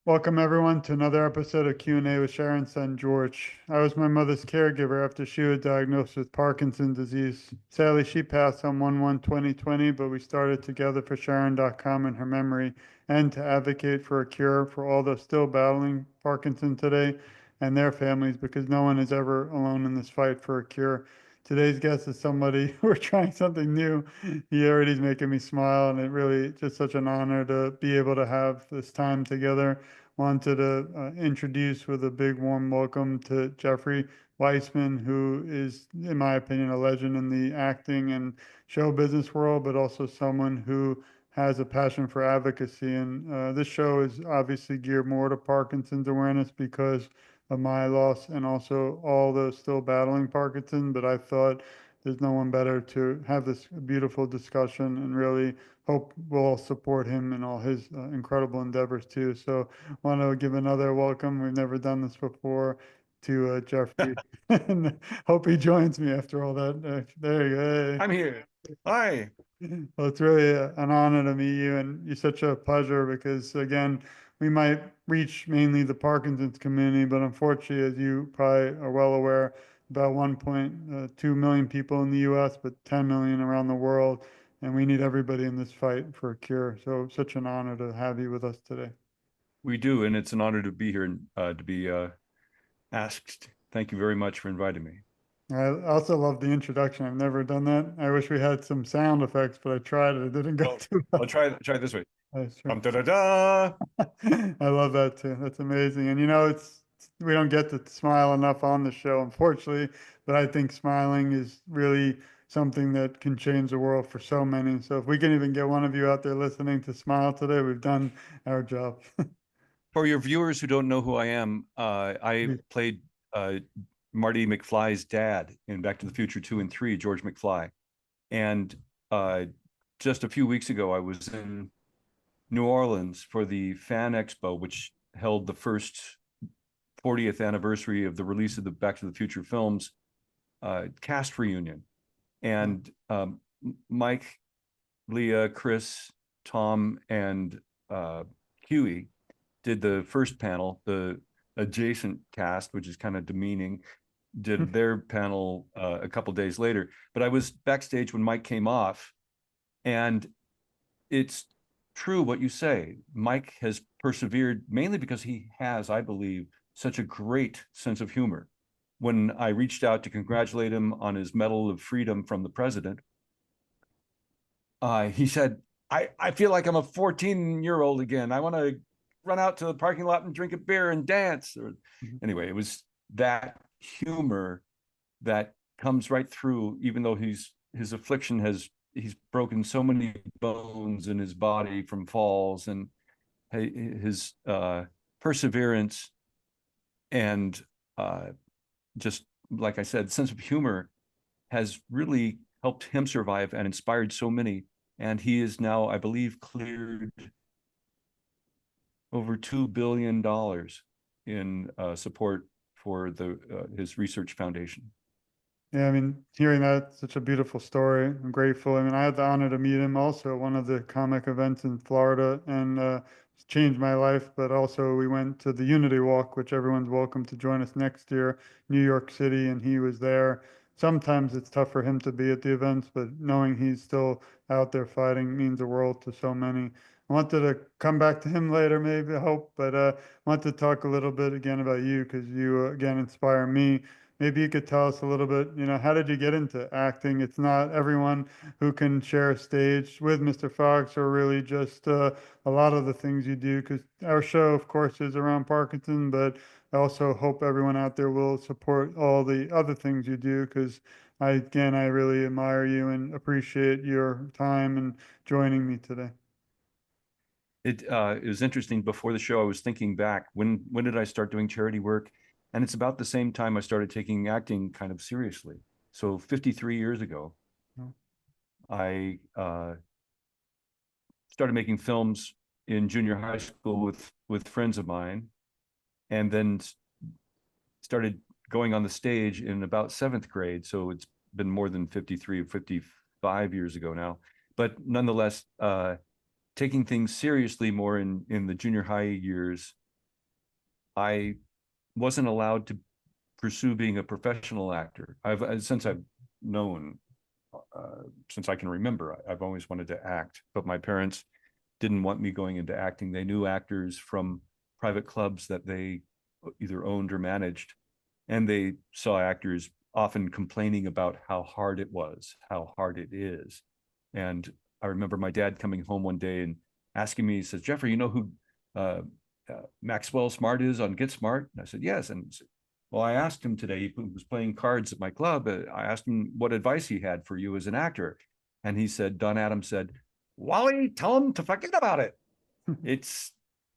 Welcome everyone to another episode of Q&A with Sharon's son George. I was my mother's caregiver after she was diagnosed with Parkinson's disease. Sadly, she passed on 1/1/2020, but we started together for Sharon.com in her memory and to advocate for a cure for all those still battling Parkinson today and their families because no one is ever alone in this fight for a cure. Today's guest is somebody we're trying something new. He already is making me smile, and it really just such an honor to be able to have this time together. Wanted to introduce with a big warm welcome to Jeffrey Weissman, who is, in my opinion, a legend in the acting and show business world, but also someone who has a passion for advocacy. And this show is obviously geared more to Parkinson's awareness because of my loss and also all those still battling Parkinson. But I thought there's no one better to have this beautiful discussion and really hope we'll all support him in all his incredible endeavors too. So want to give another welcome. We've never done this before to Jeffrey, and hope he joins me after all that. There you go. I'm here. Hi. Well, it's really an honor to meet you, and you're such a pleasure because, again, we might reach mainly the Parkinson's community, but unfortunately, as you probably are well aware, about 1.2 million people in the US, but 10 million around the world, and we need everybody in this fight for a cure. So, such an honor to have you with us today. We do, and it's an honor to be here and to be asked. Thank you very much for inviting me. I also love the introduction. I've never done that. I wish we had some sound effects, but I tried it. It didn't go Well, too I'll well. try it this way. That's true. Da da da. I love that too. That's amazing. And it's we don't get to smile enough on the show, unfortunately, but I think smiling is really something that can change the world for so many. So if we can even get one of you out there listening to smile today, we've done our job. For your viewers who don't know who I am, I played Marty McFly's dad in Back to the Future 2 and 3, George McFly. And just a few weeks ago, I was in New Orleans for the Fan Expo, which held the first 40th anniversary of the release of the Back to the Future films cast reunion. And Mike, Leah, Chris, Tom, and Huey did the first panel. The adjacent cast, which is kind of demeaning, did their panel a couple days later. But I was backstage when Mike came off, and it's true what you say. Mike has persevered mainly because he has, I believe, such a great sense of humor. When I reached out to congratulate him on his Medal of Freedom from the president, he said, I feel like I'm a 14-year-old again. I want to run out to the parking lot and drink a beer and dance. Anyway, it was that humor that comes right through, even though his affliction he's broken so many bones in his body from falls, and his perseverance and just like I said, sense of humor has really helped him survive and inspired so many. And he is now, I believe, cleared over $2 billion in support for his research foundation. Yeah, I mean, hearing that, such a beautiful story. I'm grateful. I mean, I had the honor to meet him also at one of the comic events in Florida, and it's changed my life. But also, we went to the Unity Walk, which everyone's welcome to join us next year, New York City, and he was there. Sometimes it's tough for him to be at the events, but knowing he's still out there fighting means the world to so many. I wanted to come back to him later, maybe, I hope, but I want to talk a little bit again about you because you, again, inspire me. Maybe you could tell us a little bit, how did you get into acting? It's not everyone who can share a stage with Mr. Fox or really just a lot of the things you do, because our show, of course, is around Parkinson, but I also hope everyone out there will support all the other things you do, because I really admire you and appreciate your time and joining me today. It was interesting. Before the show, I was thinking back, when did I start doing charity work? And it's about the same time I started taking acting kind of seriously. So 53 years ago, Oh. I started making films in junior high school with friends of mine, and then started going on the stage in about seventh grade. So it's been more than 53 or 55 years ago now. But nonetheless, taking things seriously more in the junior high years, I wasn't allowed to pursue being a professional actor. Since I've known, since I can remember, I've always wanted to act, but my parents didn't want me going into acting. They knew actors from private clubs that they either owned or managed, and they saw actors often complaining about how hard it was, how hard it is. And I remember my dad coming home one day and asking me, he says, "Jeffrey, you know who Maxwell Smart is on Get Smart?" And I said, "Yes." And said, "Well, I asked him today, he was playing cards at my club. I asked him what advice he had for you as an actor." And he said, Don Adams said, "Wally, tell him to forget about it. It's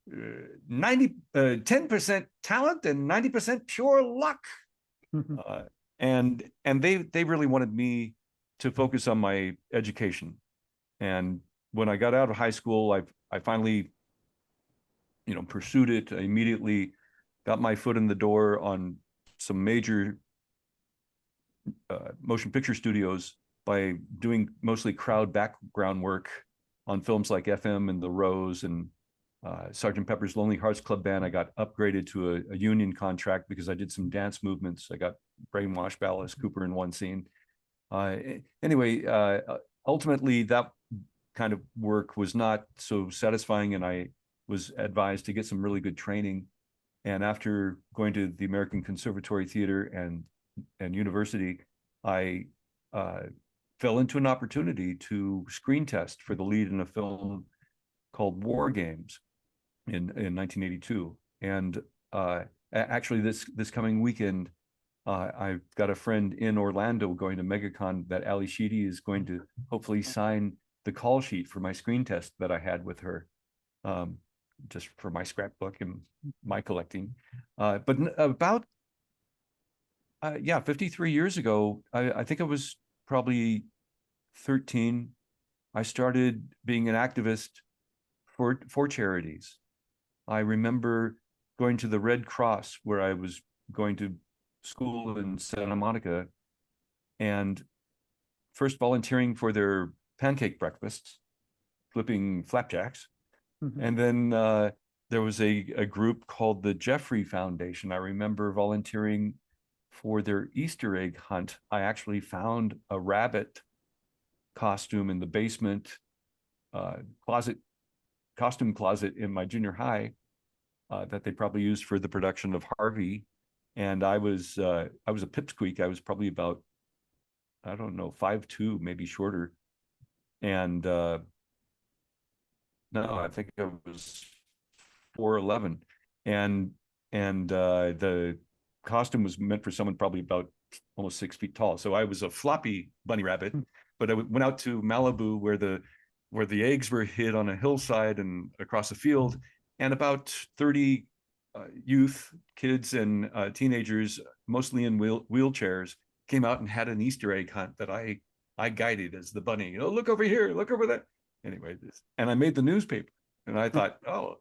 10% talent and 90% pure luck." And they really wanted me to focus on my education. And when I got out of high school, I finally, pursued it. I immediately got my foot in the door on some major motion picture studios by doing mostly crowd background work on films like FM and The Rose and Sgt. Pepper's Lonely Hearts Club Band. I got upgraded to a union contract because I did some dance movements. I got brainwashed by Alice Cooper in one scene. Anyway, ultimately that kind of work was not so satisfying, and I was advised to get some really good training. And after going to the American Conservatory Theater and University, I fell into an opportunity to screen test for the lead in a film called War Games in 1982. And actually, this coming weekend, I've got a friend in Orlando going to MegaCon that Ali Sheedy is going to hopefully sign the call sheet for my screen test that I had with her, just for my scrapbook and my collecting. But about 53 years ago, I think I was probably 13. I started being an activist for charities. I remember going to the Red Cross, where I was going to school in Santa Monica, and first volunteering for their pancake breakfasts, flipping flapjacks. And then there was a group called the Jeffrey Foundation. I remember volunteering for their Easter egg hunt. I actually found a rabbit costume in the basement costume closet in my junior high that they probably used for the production of Harvey. And I was a pipsqueak. I was probably about, I don't know, 5'2", maybe shorter. And no, I think I was 4'11", and the costume was meant for someone probably about almost 6 feet tall. So I was a floppy bunny rabbit, but I went out to Malibu where the eggs were hid on a hillside and across a field, and about 30 youth, kids, and teenagers, mostly in wheelchairs, came out and had an Easter egg hunt that I guided as the bunny. Look over here, look over there. Anyway, and I made the newspaper, and I thought, oh,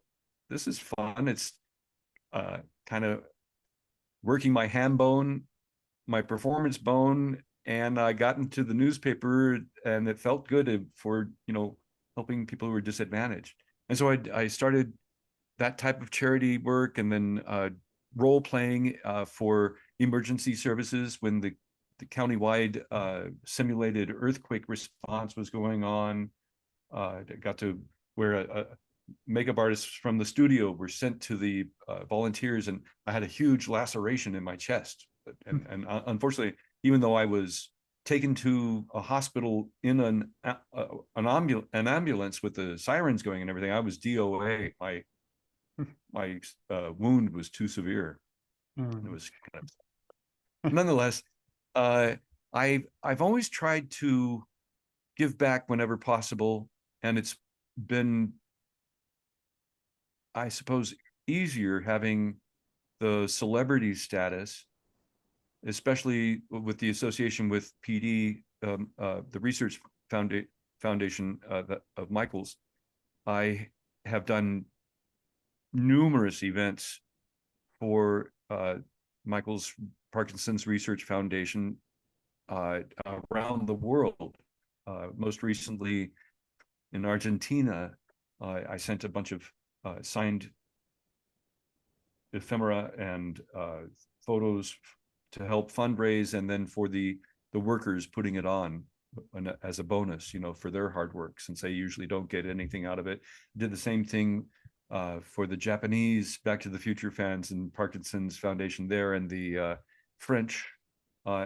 this is fun. It's kind of working my ham bone, my performance bone, and I got into the newspaper, and it felt good for helping people who were disadvantaged. And so I started that type of charity work, and then role playing for emergency services when the countywide simulated earthquake response was going on. I got to where makeup artists from the studio were sent to the volunteers, and I had a huge laceration in my chest. And unfortunately, even though I was taken to a hospital in an ambulance with the sirens going and everything, I was DOA. My wound was too severe. It was kind of, nonetheless, I've always tried to give back whenever possible, and it's been, I suppose, easier having the celebrity status, especially with the association with PD, the research foundation of Michael's. I have done numerous events for Michael's Parkinson's Research Foundation around the world. Most recently in Argentina, I sent a bunch of signed ephemera and photos to help fundraise, and then for the workers putting it on as a bonus, for their hard work, since they usually don't get anything out of it. Did the same thing for the Japanese Back to the Future fans and Parkinson's Foundation there, and the French,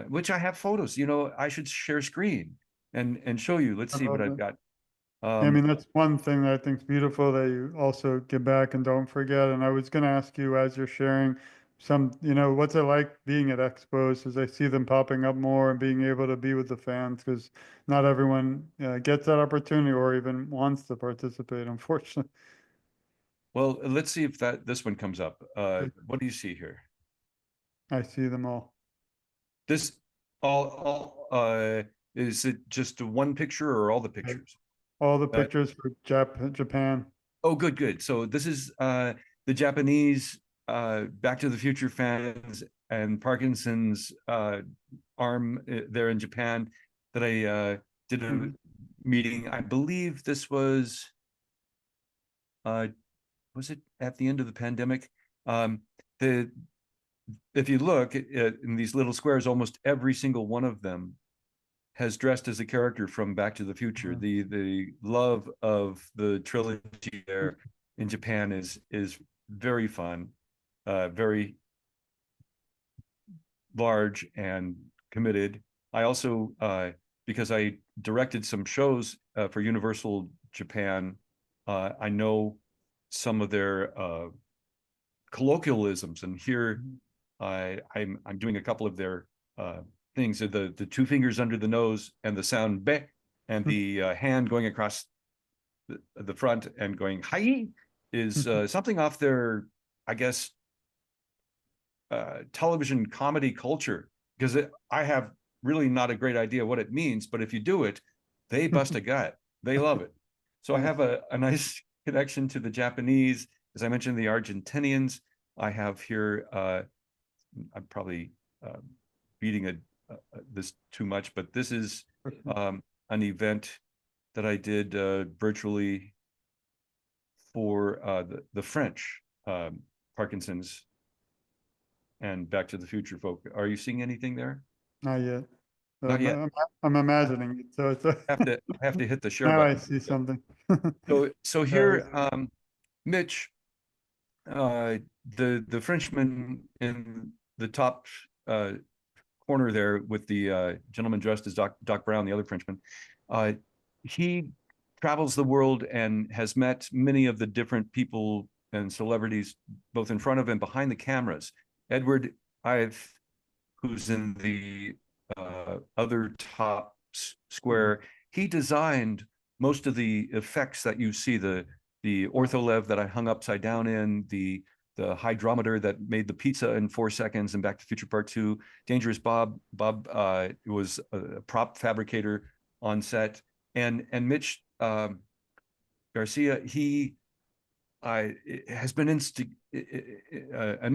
which I have photos. I should share screen and show you. Let's I see what love I've it. got. I mean, that's one thing that I think is beautiful that you also give back and don't forget. And I was going to ask you as you're sharing what's it like being at expos as I see them popping up more and being able to be with the fans because not everyone gets that opportunity or even wants to participate, unfortunately. Well, let's see if this one comes up. What do you see here? I see them all. This all is it just one picture or all the Right. pictures? All the pictures for Japan. Oh, good. So this is the Japanese Back to the Future fans and Parkinson's arm there in Japan that I did a Mhm. meeting. I believe this was it at the end of the pandemic? The If you look in these little squares, almost every single one of them has dressed as a character from Back to the Future. The love of the trilogy there in Japan is very fun, very large and committed. I also because I directed some shows for Universal Japan, I know some of their colloquialisms, and here I'm doing a couple of their things. The two fingers under the nose and the sound be, and the hand going across the front and going hi is something off their, I guess, television comedy culture, because I have really not a great idea what it means, but if you do it, they bust a gut. They love it. So I have a nice connection to the Japanese. As I mentioned, the Argentinians. I have here, I'm probably beating this too much, but this is an event that I did virtually for the French Parkinson's and Back to the Future folk. Are you seeing anything there? Not yet. Not yet. I'm imagining it. So it's I have to hit the share now I button. see something. So here, Mitch, the Frenchman in the top corner there with the gentleman dressed as Doc Brown, the other Frenchman, he travels the world and has met many of the different people and celebrities, both in front of and behind the cameras. Edward Ive, who's in the other top square, he designed most of the effects that you see, the ortholev that I hung upside down in, the hydrometer that made the pizza in 4 seconds and Back to the Future Part 2. Dangerous Bob was a prop fabricator on set. And Mitch Garcia, he has been an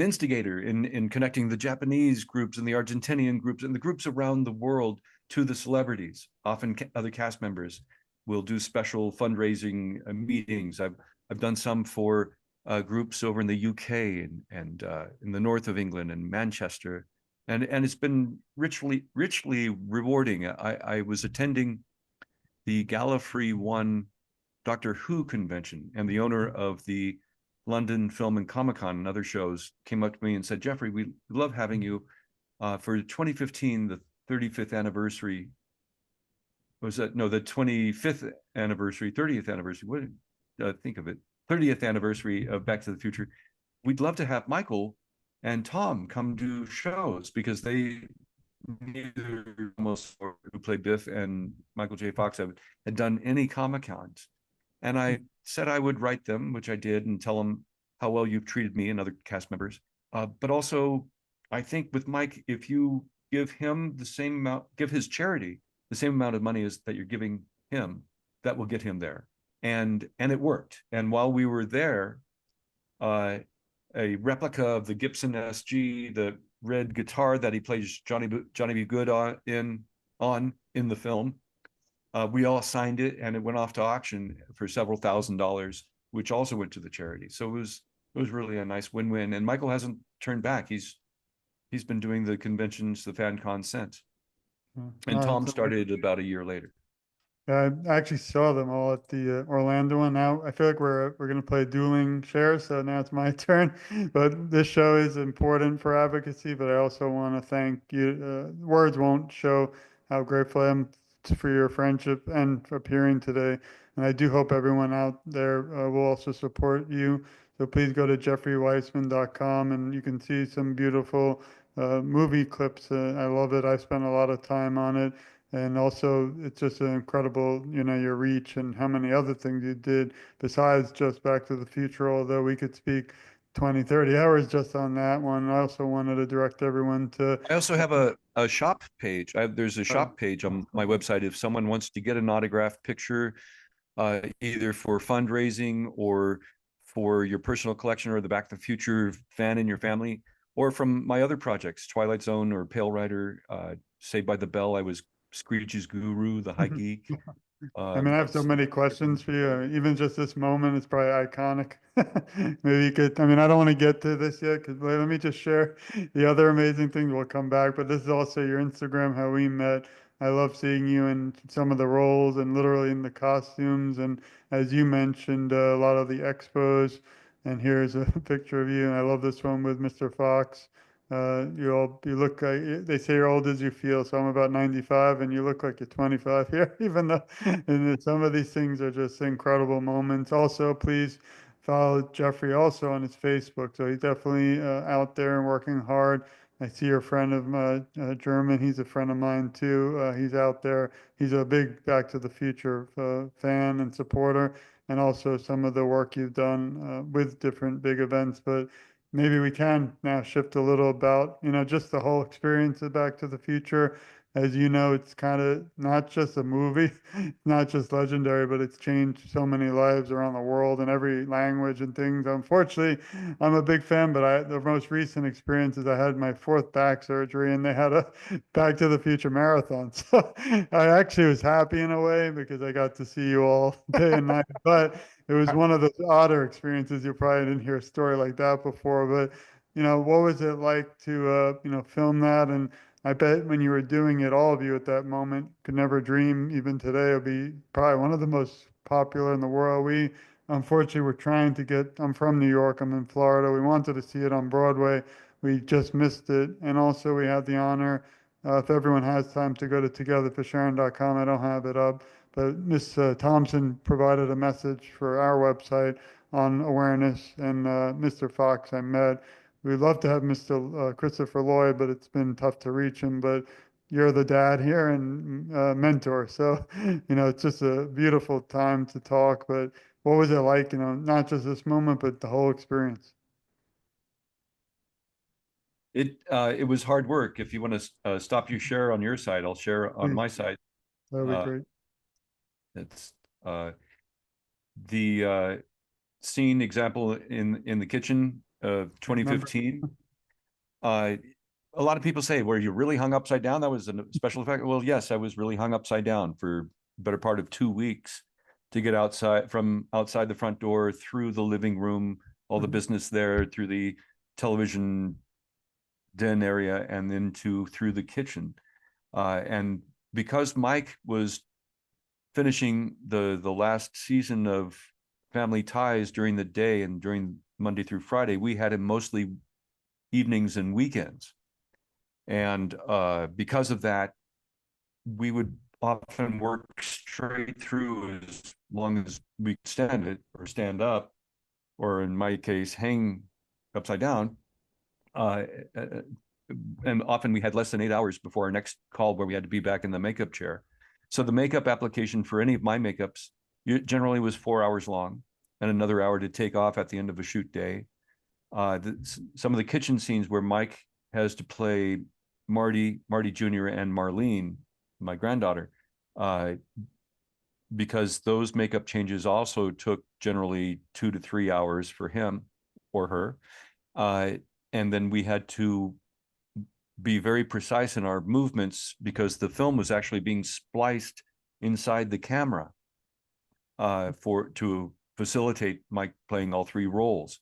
instigator in connecting the Japanese groups and the Argentinian groups and the groups around the world to the celebrities. Often other cast members will do special fundraising meetings. I've done some for groups over in the UK and in the north of England and Manchester, and it's been richly rewarding. I was attending the Gallifrey One Doctor Who convention, and the owner of the London Film and Comic-Con and other shows came up to me and said, "Jeffrey, we love having you for 2015, the 35th anniversary." Was that no, the 25th anniversary, 30th anniversary? What think of it? 30th anniversary of Back to the Future. We'd love to have Michael and Tom come do shows, because they neither almost who played Biff and Michael J. Fox had done any Comic Cons. And I said I would write them, which I did, and tell them how well you've treated me and other cast members. But also, I think with Mike, if you give him the same amount, give his charity the same amount of money as that you're giving him, that will get him there. And it worked. And while we were there, a replica of the Gibson SG, the red guitar that he plays Johnny B. Good on in the film, we all signed it, and it went off to auction for several $1,000s, which also went to the charity. So It was really a nice win-win. And Michael hasn't turned back. He's been doing the conventions, the fan con since. And Oh, Tom that's amazing. started about a year later. Yeah, I actually saw them all at the Orlando one. Now I feel like we're gonna play dueling shares, so now it's my turn. But this show is important for advocacy. But I also want to thank you. Words won't show how grateful I am for your friendship and for appearing today. And I do hope everyone out there will also support you. So please go to jeffreyweissman.com and you can see some beautiful movie clips. I love it. I spent a lot of time on it. And also, it's just an incredible, your reach and how many other things you did besides just Back to the Future, although we could speak 20, 30 hours just on that one. I also wanted to direct everyone to, I also have a shop page. There's a shop page on my website. If someone wants to get an autographed picture, either for fundraising or for your personal collection or the Back to the Future fan in your family, or from my other projects, Twilight Zone or Pale Rider, Saved by the Bell. I was Screech's guru, the High Geek. I mean, I have so many questions for you. I mean, even just this moment is probably iconic. Maybe you could, I mean, I don't want to get to this yet because let me just share the other amazing things. We'll come back, but this is also your Instagram, how we met. I love seeing you in some of the roles and literally in the costumes. And as you mentioned, a lot of the expos. And here's a picture of you. And I love this one with Mr. Fox. You look like they say you're old as you feel. So I'm about 95 and you look like you're 25 here, even though, and some of these things are just incredible moments. Also, please follow Jeffrey also on his Facebook. So he's definitely out there and working hard. I see your friend of German. He's a friend of mine too. He's out there. He's a big Back to the Future fan and supporter, and also some of the work you've done with different big events. But maybe we can now shift a little about, just the whole experience of Back to the Future. As you know, it's kind of not just a movie, not just legendary, but it's changed so many lives around the world in every language and things. Unfortunately, I'm a big fan, but the most recent experience is I had my fourth back surgery and they had a Back to the Future marathon. So I actually was happy in a way because I got to see you all day and night. But it was one of those odder experiences. You probably didn't hear a story like that before, but what was it like to film that? And I bet when you were doing it, all of you at that moment could never dream, even today, it'll be probably one of the most popular in the world. We unfortunately were trying to get, I'm from New York, I'm in Florida. We wanted to see it on Broadway. We just missed it. And also we had the honor, if everyone has time to go to togetherforsharon.com, I don't have it up, but Miss Thompson provided a message for our website on awareness, and Mr. Fox I met. We'd love to have Mr. Christopher Lloyd, but it's been tough to reach him. But you're the dad here and mentor, so it's just a beautiful time to talk. But what was it like? Not just this moment, but the whole experience. It was hard work. If you want to stop your share on your side, I'll share on Please, my side. that would be Uh, great. it's the scene example in the kitchen of Remember? 2015. Uh, a lot of people say, "Were you really hung upside down? That was a special effect." Well, yes, I was really hung upside down for the better part of 2 weeks to get outside the front door, through the living room, all the business there, through the television den area, and then through the kitchen. And because Mike was finishing the last season of Family Ties during the day and during Monday through Friday, we had him mostly evenings and weekends. And because of that, we would often work straight through as long as we could stand it, or stand up, or in my case, hang upside down. And often we had less than 8 hours before our next call where we had to be back in the makeup chair. So the makeup application for any of my makeups generally was 4 hours long, and another hour to take off at the end of a shoot day. Some of the kitchen scenes where Mike has to play Marty Jr. and Marlene, my granddaughter, because those makeup changes also took generally 2 to 3 hours for him or her. And then we had to be very precise in our movements because the film was actually being spliced inside the camera to facilitate Mike playing all three roles.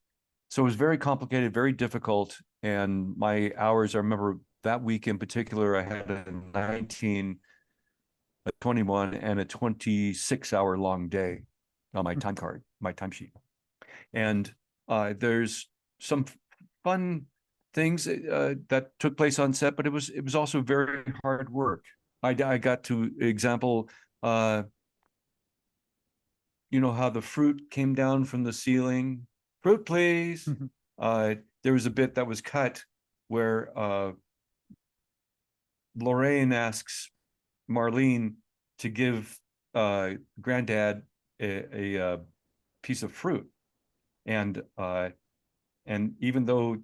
So it was very complicated, very difficult. And my hours, I remember that week in particular, I had a 19, a 21, and a 26-hour long day on my time card, my timesheet. And there's some fun things that took place on set, but it was also very hard work. I got to example, you know how the fruit came down from the ceiling? Fruit, please. There was a bit that was cut where Lorraine asks Marlene to give Granddad a piece of fruit, and even though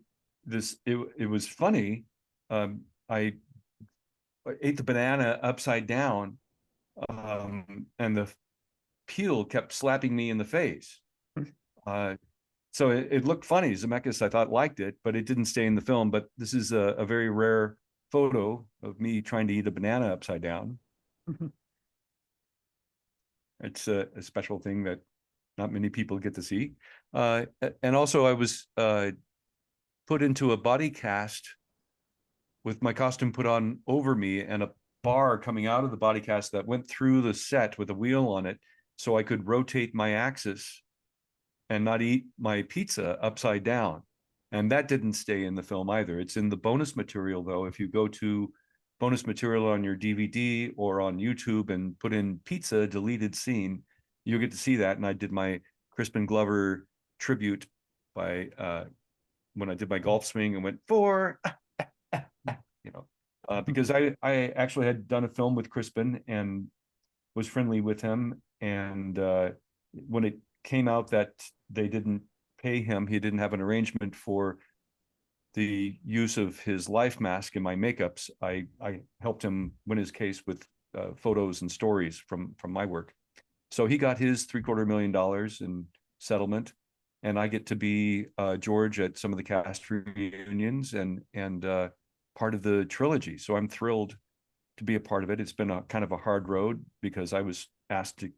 it was funny, I ate the banana upside down, and the peel kept slapping me in the face. So it looked funny. Zemeckis, I thought, liked it, but it didn't stay in the film. But this is a very rare photo of me trying to eat a banana upside down. It's a special thing that not many people get to see. And also I was put into a body cast with my costume put on over me and a bar coming out of the body cast that went through the set with a wheel on it, so I could rotate my axis and not eat my pizza upside down. And that didn't stay in the film either. It's in the bonus material, though. If you go to bonus material on your DVD or on YouTube and put in pizza deleted scene, you'll get to see that. And I did my Crispin Glover tribute by when I did my golf swing and went for, you know, because I actually had done a film with Crispin and was friendly with him. And when it came out that they didn't pay him, he didn't have an arrangement for the use of his life mask in my makeups, I helped him win his case with photos and stories from my work. So he got his $750,000 in settlement, and I get to be George at some of the cast reunions and part of the trilogy. So I'm thrilled to be a part of it. It's been a kind of a hard road because I was asked to,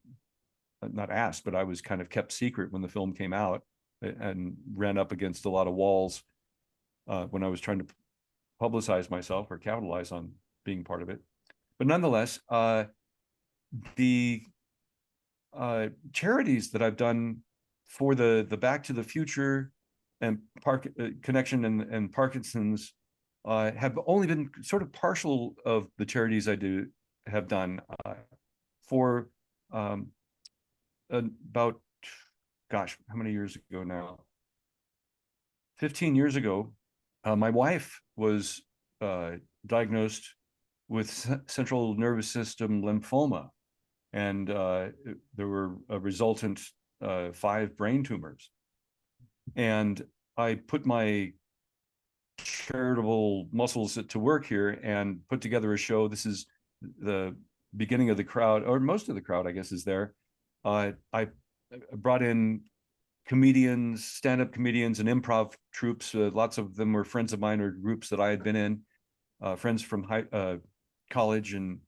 not asked, but I was kind of kept secret when the film came out and ran up against a lot of walls when I was trying to publicize myself or capitalize on being part of it. But nonetheless, the charities that I've done for the Back to the Future and Connection and Parkinson's have only been sort of partial of the charities I have done for about, gosh, how many years ago now? 15 years ago, my wife was diagnosed with central nervous system lymphoma, and there were a resultant 5 brain tumors. And I put my charitable muscles to work here and put together a show. This is the beginning of the crowd, or most of the crowd, I guess, is there. I brought in comedians, stand-up comedians and improv troupes. Lots of them were friends of mine or groups that I had been in, friends from college, and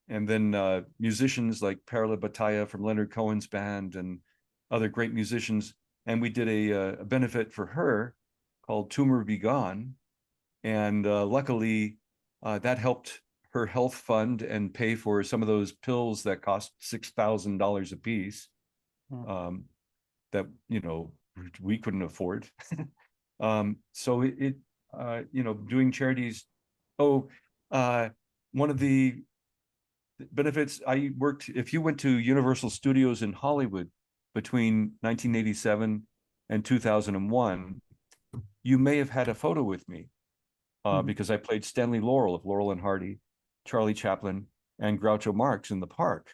then musicians like Perla Bataya from Leonard Cohen's band and other great musicians. And we did a benefit for her called Tumor Be Gone. And luckily, that helped her health fund and pay for some of those pills that cost $6,000 a piece. That, you know, we couldn't afford. So it you know, doing charities. One of the benefits I worked, if you went to Universal Studios in Hollywood between 1987 and 2001, you may have had a photo with me because I played Stanley Laurel of Laurel and Hardy, Charlie Chaplin, and Groucho Marx in the park.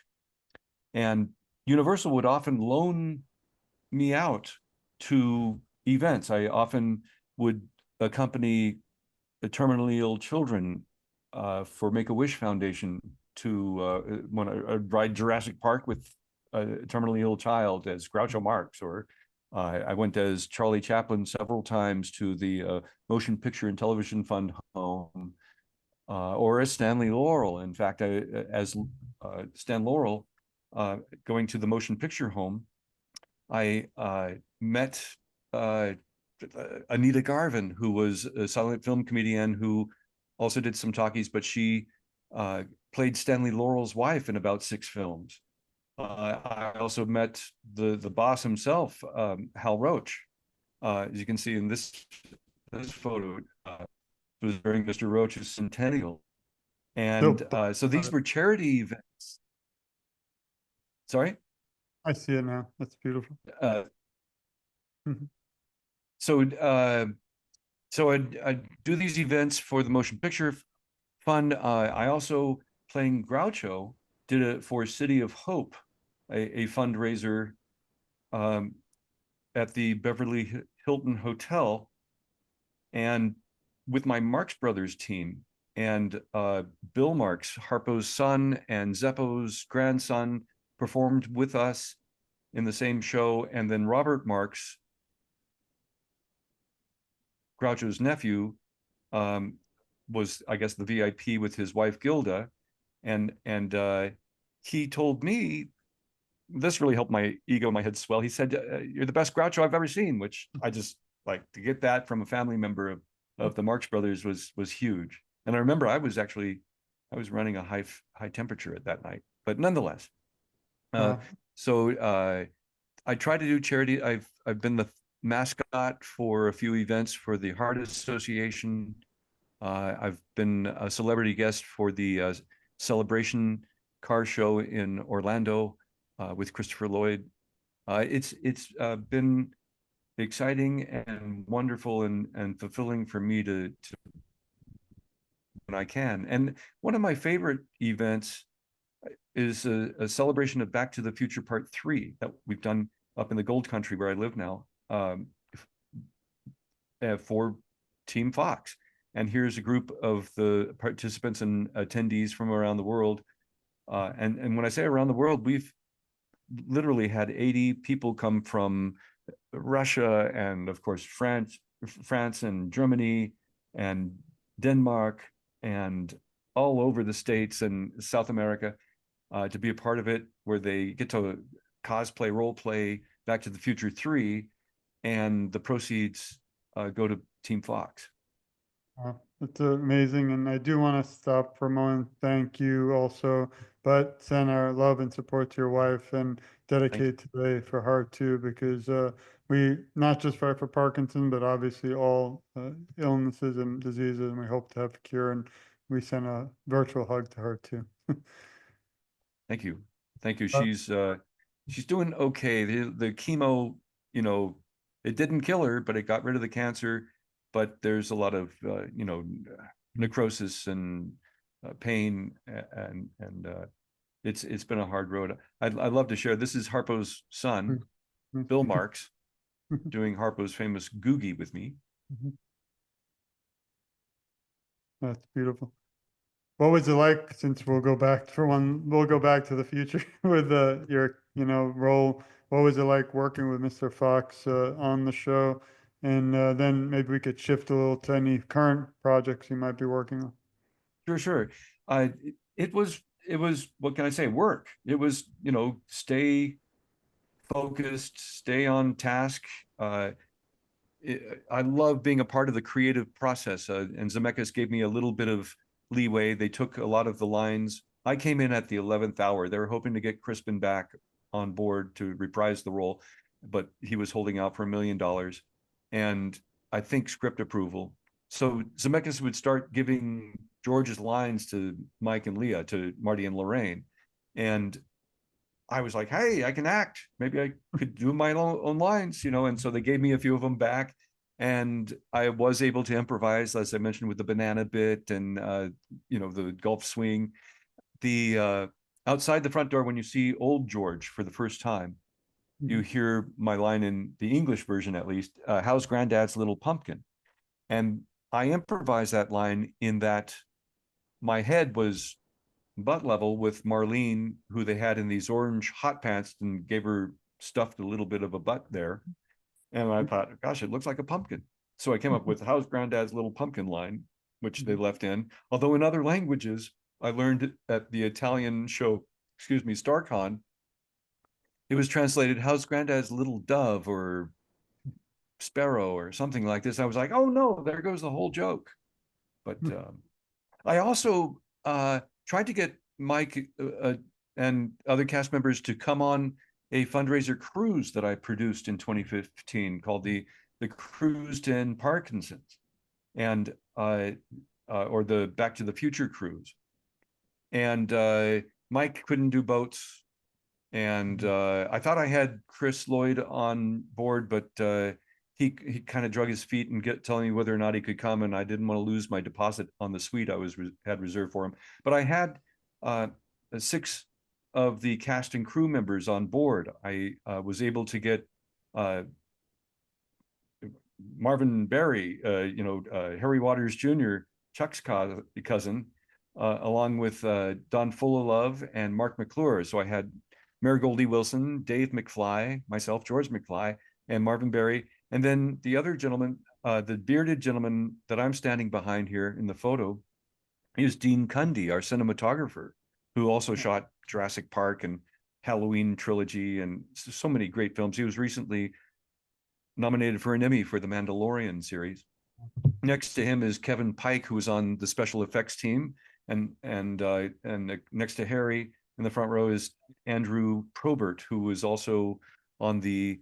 And Universal would often loan me out to events. I often would accompany the terminally ill children for Make-A-Wish Foundation to when I ride Jurassic Park with a terminally ill child as Groucho Marx, or I went as Charlie Chaplin several times to the Motion Picture and Television Fund home, or as Stanley Laurel. In fact, as Stan Laurel, going to the Motion Picture home, I met Anita Garvin, who was a silent film comedian who also did some talkies, but she played Stanley Laurel's wife in about 6 films. I also met the boss himself, Hal Roach. As you can see in this photo, it was during Mr. Roach's centennial. And so these were charity events. Sorry? I see it now. That's beautiful. So I do these events for the motion picture fund. I also, playing Groucho, did it for City of Hope, a fundraiser at the Beverly Hilton Hotel, and with my Marx Brothers team. And Bill Marx, Harpo's son and Zeppo's grandson, performed with us in the same show. And then Robert Marx, Groucho's nephew, was, I guess, the VIP with his wife Gilda. And he told me, this really helped my ego, my head swell. He said, "You're the best Groucho I've ever seen," which I just, like, to get that from a family member of the Marx Brothers was huge. And I remember I was running a high temperature at that night, but nonetheless. So I try to do charity. I've been the mascot for a few events for the Heart Association. I've been a celebrity guest for the Celebration car show in Orlando with Christopher Lloyd. It's been exciting and wonderful and fulfilling for me to when I can. And one of my favorite events is a celebration of Back to the Future Part 3 that we've done up in the Gold Country where I live now, for Team Fox. And here's a group of the participants and attendees from around the world. And when I say around the world, we've literally had 80 people come from Russia and, of course, France and Germany and Denmark and all over the States and South America to be a part of it, where they get to cosplay, role play Back to the Future 3, and the proceeds go to Team Fox. It's amazing. And I do want to stop for a moment. Thank you also, but send our love and support to your wife and dedicate today for her too, because we not just fight for Parkinson, but obviously all illnesses and diseases, and we hope to have a cure. And we send a virtual hug to her too. Thank you. She's doing okay. The chemo, it didn't kill her, but it got rid of the cancer. But there's a lot of necrosis and pain, and it's been a hard road. I'd love to share. This is Harpo's son, Bill Marx, doing Harpo's famous Googie with me. That's beautiful. What was it like, since we'll go back to the future with your role? What was it like working with Mr. Fox on the show? And then maybe we could shift a little to any current projects you might be working on. Sure. It was, what can I say? Work. It was, stay focused, stay on task. I love being a part of the creative process. And Zemeckis gave me a little bit of leeway. They took a lot of the lines. I came in at the 11th hour. They were hoping to get Crispin back on board to reprise the role, but he was holding out for $1 million. And I think script approval. So Zemeckis would start giving George's lines to Mike and Leah, to Marty and Lorraine. And I was like, hey, I can act. Maybe I could do my own lines, and so they gave me a few of them back. And I was able to improvise, as I mentioned, with the banana bit and, the golf swing. The outside the front door, when you see old George for the first time, you hear my line in the English version, at least, how's Granddad's little pumpkin? And I improvised that line in that my head was butt level with Marlene, who they had in these orange hot pants and gave her stuffed a little bit of a butt there. And I thought, gosh, it looks like a pumpkin. So I came up with how's Granddad's little pumpkin line, which they left in. Although in other languages, I learned at the Italian show, StarCon, it was translated, how's Granddad's little dove, or Sparrow or something like this. I was like, oh no, there goes the whole joke. But I also tried to get Mike and other cast members to come on a fundraiser cruise that I produced in 2015 called the Cruise to End Parkinson's, and or the Back to the Future cruise. And Mike couldn't do boats, and I thought I had Chris Lloyd on board, but he kind of drug his feet and telling me whether or not he could come, and I didn't want to lose my deposit on the suite I had reserved for him. But I had 6 of the cast and crew members on board. I was able to get Marvin Berry, Harry Waters Jr., Chuck's cousin, along with Don Fullilove and Mark McClure. So I had Marigold E. Wilson, Dave McFly, myself, George McFly, and Marvin Berry. And then the other gentleman, the bearded gentleman that I'm standing behind here in the photo, is Dean Cundy, our cinematographer, who also shot Jurassic Park and Halloween trilogy and so many great films. He was recently nominated for an Emmy for the Mandalorian series. Next to him is Kevin Pike, who was on the special effects team, and next to Harry in the front row is Andrew Probert, who was also on the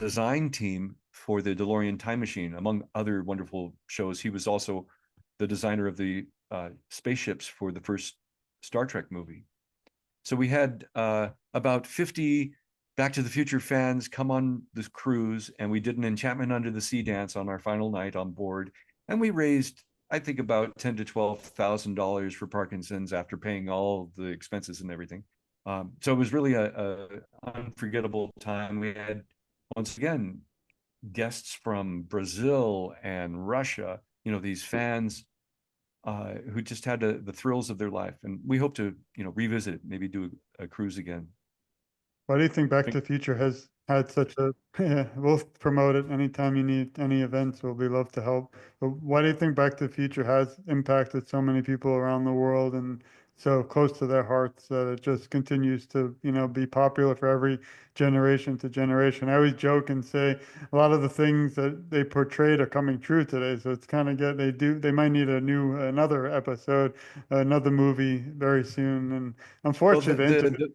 design team for the DeLorean Time Machine, among other wonderful shows. He was also the designer of the spaceships for the first Star Trek movie. So we had about 50 Back to the Future fans come on this cruise, and we did an Enchantment Under the Sea dance on our final night on board, and we raised, I think, about $10,000 to $12,000 for Parkinson's after paying all the expenses and everything. So it was really a unforgettable time. We had, once again, guests from Brazil and Russia, these fans who just had the thrills of their life. And we hope to, revisit it, maybe do a cruise again. Why do you think Back to the Future has had such a, yeah, we'll promote it anytime you need any events, we'll be love to help. But why do you think Back to the Future has impacted so many people around the world and so close to their hearts that it just continues to, be popular for every generation to generation? I always joke and say a lot of the things that they portrayed are coming true today. So it's kind of they might need another episode, another movie very soon. And Well, unfortunately, the internet.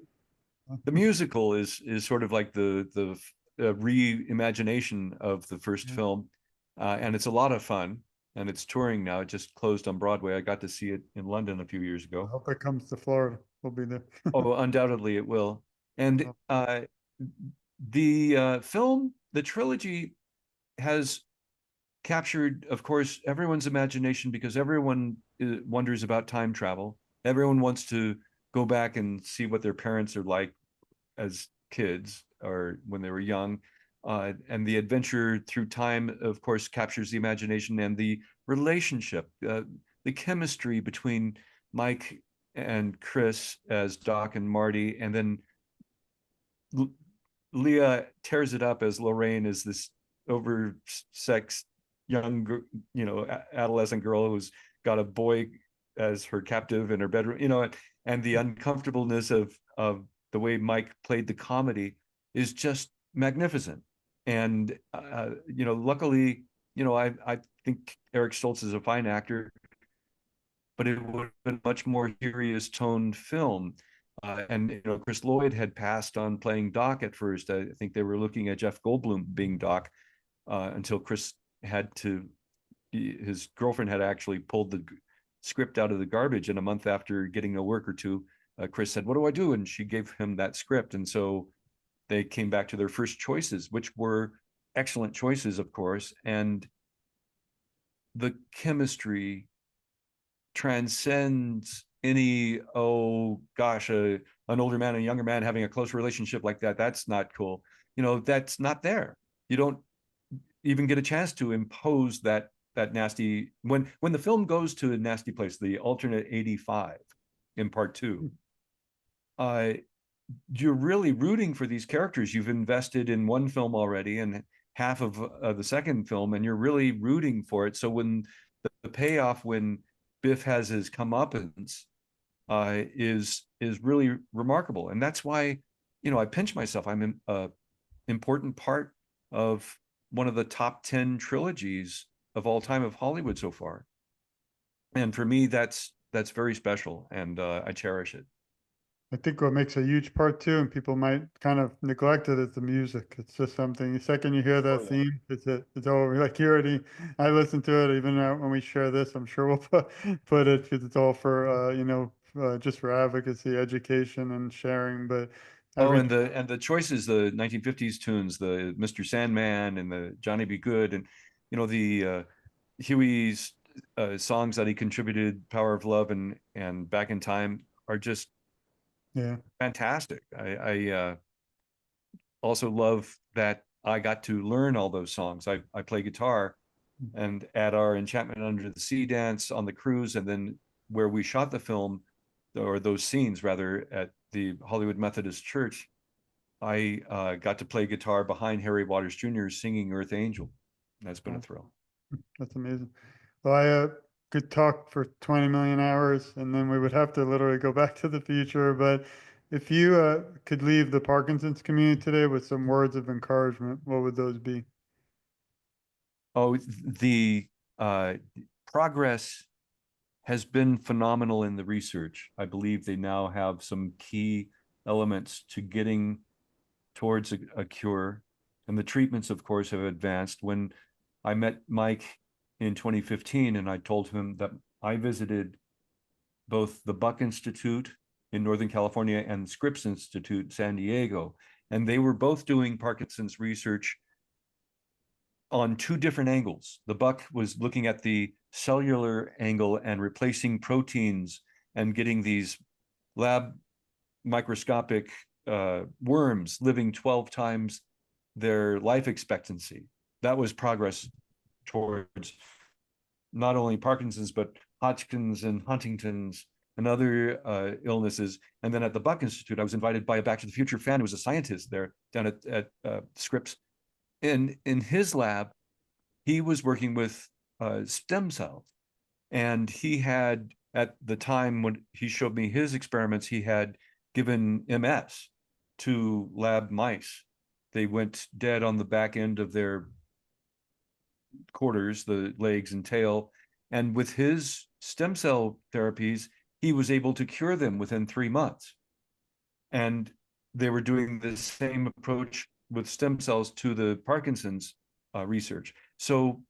the musical is sort of like the reimagination of the first film, and it's a lot of fun. And it's touring now. It just closed on Broadway. I got to see it in London a few years I ago. hope it comes to Florida. We'll be there. Oh, undoubtedly it will. And the film, the trilogy, has captured, of course, everyone's imagination, because everyone wonders about time travel. Everyone wants to go back and see what their parents are like as kids or when they were young. And the adventure through time, of course, captures the imagination, and the relationship, the chemistry between Mike and Chris as Doc and Marty, and then Leah tears it up as Lorraine, as this oversexed young, adolescent girl who's got a boy as her captive in her bedroom, and the uncomfortableness of the way Mike played the comedy is just magnificent. And luckily, I think Eric Stoltz is a fine actor, but it would have been a much more serious toned film. And Chris Lloyd had passed on playing Doc at first. I think they were looking at Jeff Goldblum being Doc, until Chris his girlfriend had actually pulled the script out of the garbage. And a month after getting no work or two, Chris said, "What do I do?" And she gave him that script. And so they came back to their first choices, which were excellent choices, of course. And the chemistry transcends any, oh gosh, an older man and a younger man having a close relationship like that. That's not cool. That's not there. You don't even get a chance to impose that nasty, when the film goes to a nasty place, the alternate 85 in part 2, you're really rooting for these characters. You've invested in one film already and half of the second film, and you're really rooting for it. So when the payoff, when Biff has his comeuppance, is really remarkable. And that's why, I pinch myself. I'm an important part of one of the top 10 trilogies of all time of Hollywood so far. And for me, that's very special, and I cherish it. I think what makes a huge part too, and people might kind of neglect it, is the music. It's just something. The second you hear Oh that yeah. theme, it's over. Like you already, I listen to it even when we share this. I'm sure we'll put it because it's all for just for advocacy, education, and sharing. But Oh, every and the choices, the 1950s tunes, the Mr. Sandman and the Johnny Be Good, and the Huey's songs that he contributed, Power of Love and Back in Time, are just yeah, fantastic. I also love that I got to learn all those songs. I play guitar, and at our Enchantment Under the Sea dance on the cruise, and then where we shot the film, or those scenes rather, at the Hollywood Methodist Church, I got to play guitar behind Harry Waters Jr. singing Earth Angel. That's been a thrill. that's amazing. Well, I could talk for 20 million hours, and then we would have to literally go back to the future. But if you could leave the Parkinson's community today with some words of encouragement, what would those be? Oh, the progress has been phenomenal in the research. I believe they now have some key elements to getting towards a cure. And the treatments, of course, have advanced. When I met Mike in 2015, and I told him that I visited both the Buck Institute in Northern California and the Scripps Institute, San Diego, and they were both doing Parkinson's research on two different angles. The Buck was looking at the cellular angle and replacing proteins and getting these lab microscopic worms living 12 times their life expectancy. That was progress towards not only Parkinson's, but Hodgkin's and Huntington's and other illnesses. And then at the Buck Institute, I was invited by a Back to the Future fan who was a scientist there down at Scripps. In his lab, he was working with stem cells. And he had, at the time when he showed me his experiments, he had given MS to lab mice. They went dead on the back end of their quarters, the legs and tail. And with his stem cell therapies, he was able to cure them within 3 months. And they were doing the same approach with stem cells to the Parkinson's research. So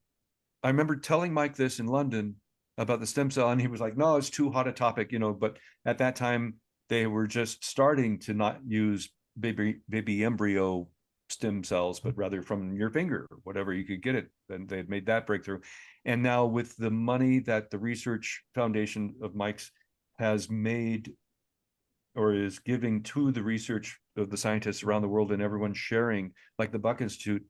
I remember telling Mike this in London about the stem cell, and he was like, no, it's too hot a topic, but at that time they were just starting to not use baby embryo stem cells, but rather from your finger, whatever you could get it. And they had made that breakthrough. And now with the money that the research foundation of Mike's has made or is giving to the research of the scientists around the world, and everyone sharing, like the Buck Institute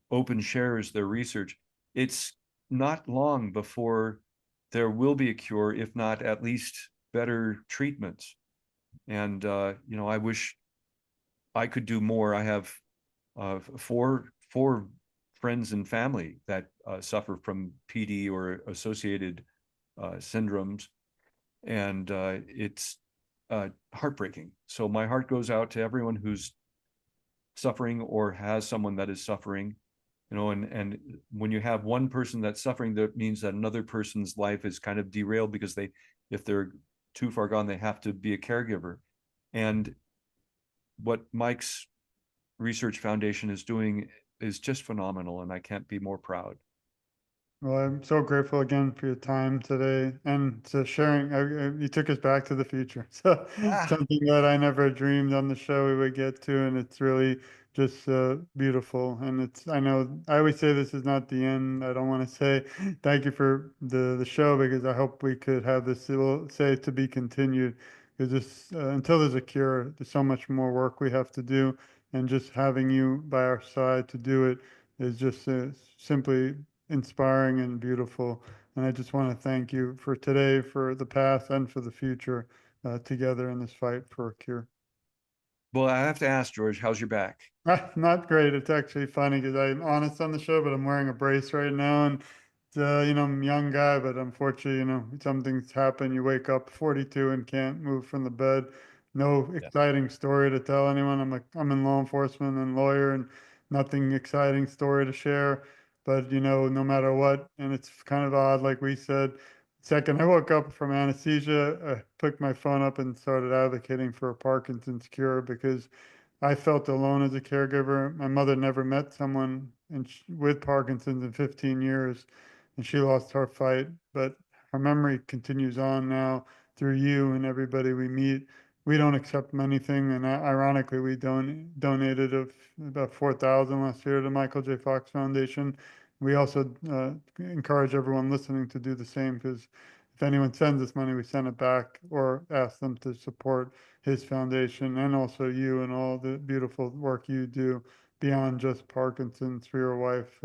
open shares their research, it's not long before there will be a cure, if not at least better treatments. And I wish I could do more. I have four friends and family that suffer from PD or associated syndromes, and it's heartbreaking. So my heart goes out to everyone who's suffering or has someone that is suffering. And when you have one person that's suffering, that means that another person's life is kind of derailed, because if they're too far gone, they have to be a caregiver. And what Mike's research foundation is doing is just phenomenal, and I can't be more proud. Well, I'm so grateful again for your time today and to sharing. You took us back to the future. So Ah, something that I never dreamed on the show we would get to, and it's really just beautiful. And I know I always say this is not the end. I don't want to say thank you for the show, because I hope we could have this, we'll say, to be continued. Because this, until there's a cure, there's so much more work we have to do, and just having you by our side to do it is just simply inspiring and beautiful. And I just want to thank you for today, for the past, and for the future, together in this fight for a cure. well, I have to ask, George, how's your back? Not great. It's actually funny because I'm honest on the show, but I'm wearing a brace right now. And, I'm a young guy, but unfortunately, something's happened. You wake up 42 and can't move from the bed. No Yeah. exciting story to tell anyone. I'm in law enforcement and lawyer, and nothing exciting story to share, but no matter what, and it's kind of odd, like we said, second I woke up from anesthesia, I picked my phone up and started advocating for a Parkinson's cure because I felt alone as a caregiver. My mother never met someone with Parkinson's in 15 years, and she lost her fight. But her memory continues on now through you and everybody we meet. We don't accept anything, and ironically, we donated about 4,000 last year to Michael J. Fox Foundation. We also encourage everyone listening to do the same because if anyone sends us money, we send it back or ask them to support his foundation and also you and all the beautiful work you do beyond just Parkinson's for your wife.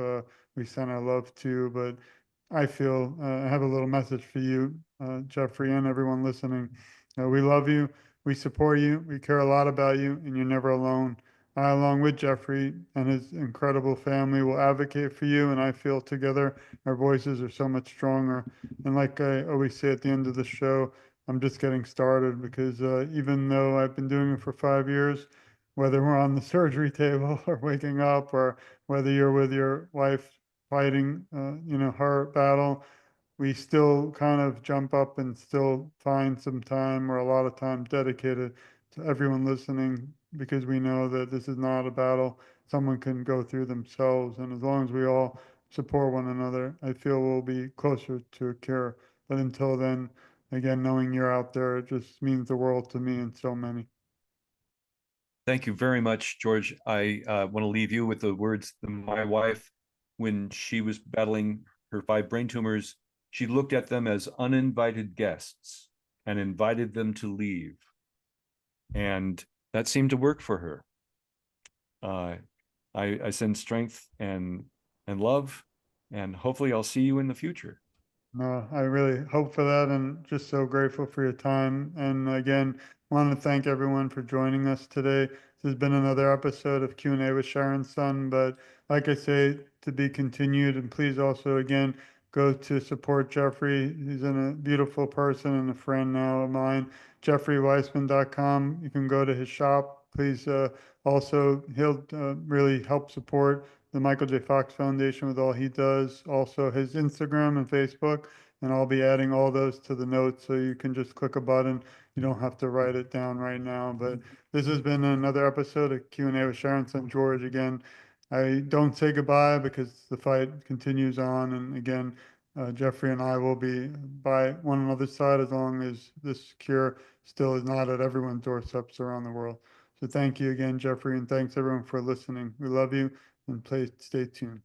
We send our love to you, but I feel I have a little message for you, Jeffrey, and everyone listening. We love you. We support you. We care a lot about you, and you're never alone. I, along with Jeffrey and his incredible family, will advocate for you. And I feel together our voices are so much stronger. And like I always say at the end of the show, I'm just getting started because even though I've been doing it for 5 years, whether we're on the surgery table or waking up, or whether you're with your wife fighting, her battle, we still kind of jump up and still find some time or a lot of time dedicated to everyone listening because we know that this is not a battle someone can go through themselves. And as long as we all support one another, I feel we'll be closer to a cure. But until then, again, knowing you're out there, it just means the world to me and so many. Thank you very much, George. I want to leave you with the words that my wife, when she was battling her 5 brain tumors, she looked at them as uninvited guests and invited them to leave. And that seemed to work for her. I send strength and love, and hopefully I'll see you in the future. No, I really hope for that and just so grateful for your time. And again, want to thank everyone for joining us today. This has been another episode of Q&A with Sharon's son, but like I say, to be continued. And please also, again, go to support Jeffrey. He's a beautiful person and a friend now of mine. JeffreyWeissman.com. You can go to his shop. Please also, he'll really help support the Michael J. Fox Foundation with all he does, also his Instagram and Facebook, and I'll be adding all those to the notes so you can just click a button. You don't have to write it down right now. But this has been another episode of Q&A with Sharon St. George. Again, I don't say goodbye because the fight continues on. And again, Jeffrey and I will be by one another's side as long as this cure still is not at everyone's doorsteps around the world. So thank you again, Jeffrey, and thanks everyone for listening. We love you and please stay tuned.